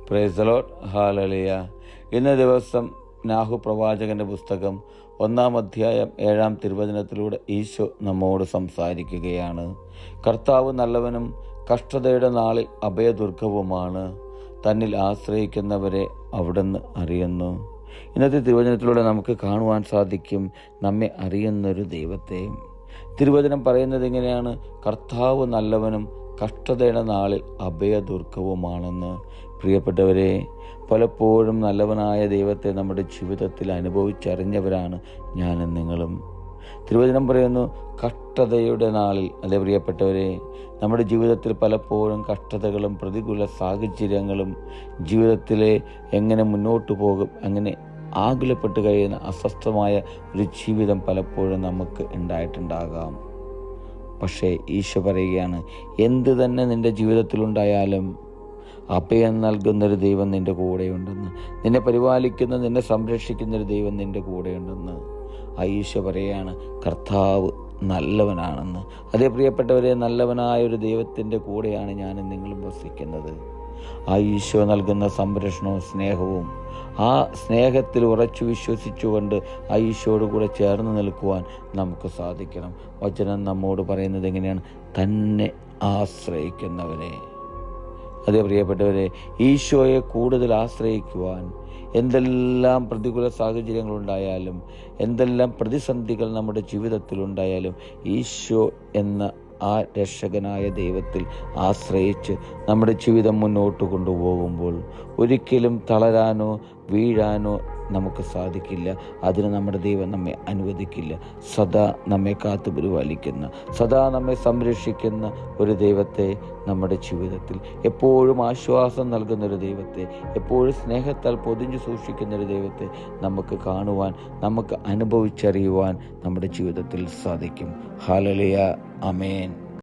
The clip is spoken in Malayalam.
Praise the Lord. ഹല്ലേലൂയ. ഇന്ന ദിവസം നാഹു പ്രവാചകന്റെ പുസ്തകം 1-ാം അധ്യായം 7-ാം തിരുവചനത്തിലൂടെ ഈശോ നമ്മോട് സംസാരിക്കുകയാണ്. കർത്താവ് നല്ലവനും കഷ്ടതയുടെ നാളിൽ അഭയദുർഗവുമാണ്. തന്നിൽ ആശ്രയിക്കുന്നവരെ അവിടുന്ന് അറിയുന്നു. ഇന്നത്തെ തിരുവചനത്തിലൂടെ നമുക്ക് കാണുവാൻ സാധിക്കും നമ്മെ അറിയുന്നൊരു ദൈവത്തെ. തിരുവചനം പറയുന്നത് എങ്ങനെയാണ്? കർത്താവ് നല്ലവനും കഷ്ടതയുടെ നാളിൽ അഭയദുർഗവുമാണെന്ന്. പ്രിയപ്പെട്ടവരെ, പലപ്പോഴും നല്ലവനായ ദൈവത്തെ നമ്മുടെ ജീവിതത്തിൽ അനുഭവിച്ചറിഞ്ഞവരാണ് ഞാനും നിങ്ങളും. തിരുവചനം പറയുന്നു കഷ്ടതയുടെ നാളിൽ. അതേ പ്രിയപ്പെട്ടവരെ, നമ്മുടെ ജീവിതത്തിൽ പലപ്പോഴും കഷ്ടതകളും പ്രതികൂല സാഹചര്യങ്ങളും ജീവിതത്തിലെ എങ്ങനെ മുന്നോട്ട് പോകും അങ്ങനെ ആകുലപ്പെട്ട് കഴിയുന്ന അസ്വസ്ഥമായ ഒരു ജീവിതം പലപ്പോഴും നമുക്ക് ഉണ്ടായിട്ടുണ്ടാകാം. പക്ഷേ ഈശോ പറയുകയാണ്, എന്ത് തന്നെ നിൻ്റെ ജീവിതത്തിലുണ്ടായാലും അഭയം നൽകുന്നൊരു ദൈവം നിൻ്റെ കൂടെയുണ്ടെന്ന്, നിന്നെ പരിപാലിക്കുന്ന നിന്നെ സംരക്ഷിക്കുന്നൊരു ദൈവം നിൻ്റെ കൂടെയുണ്ടെന്ന്. ആ ഈശോ പറയുകയാണ് കർത്താവ് നല്ലവനാണെന്ന്. അതേ പ്രിയപ്പെട്ടവരെ, നല്ലവനായ ഒരു ദൈവത്തിൻ്റെ കൂടെയാണ് ഞാനും നിങ്ങളും വസിക്കുന്നത്. ആ ഈശോ നൽകുന്ന സംരക്ഷണവും സ്നേഹവും, ആ സ്നേഹത്തിൽ ഉറച്ചു വിശ്വസിച്ചുകൊണ്ട് ആ ഈശോയോട് കൂടെ ചേർന്ന് നിൽക്കുവാൻ നമുക്ക് സാധിക്കണം. വചനം നമ്മോട് പറയുന്നത് എങ്ങനെയാണ്? തന്നെ ആശ്രയിക്കുന്നവരെ. അതേ പ്രിയപ്പെട്ടവരെ, ഈശോയെ കൂടുതൽ ആശ്രയിക്കുവാൻ എന്തെല്ലാം പ്രതികൂല സാഹചര്യങ്ങളുണ്ടായാലും, എന്തെല്ലാം പ്രതിസന്ധികൾ നമ്മുടെ ജീവിതത്തിലുണ്ടായാലും ഈശോ എന്ന ആ രക്ഷകനായ ദൈവത്തിൽ ആശ്രയിച്ച് നമ്മുടെ ജീവിതം മുന്നോട്ട് കൊണ്ടുപോകുമ്പോൾ ഒരിക്കലും തളരാനോ വീഴാനോ നമുക്ക് സാധിക്കില്ല. അതിന് നമ്മുടെ ദൈവം നമ്മെ അനുവദിക്കില്ല. സദാ നമ്മെ കാത്തു പരിപാലിക്കുന്ന, സദാ നമ്മെ സംരക്ഷിക്കുന്ന ഒരു ദൈവത്തെ നമ്മുടെ ജീവിതത്തിൽ, എപ്പോഴും ആശ്വാസം നൽകുന്നൊരു ദൈവത്തെ, എപ്പോഴും സ്നേഹത്താൽ പൊതിഞ്ഞു സൂക്ഷിക്കുന്നൊരു ദൈവത്തെ നമുക്ക് കാണുവാൻ, നമുക്ക് അനുഭവിച്ചറിയുവാൻ നമ്മുടെ ജീവിതത്തിൽ സാധിക്കും. ഹല്ലേലൂയ. ആമേൻ.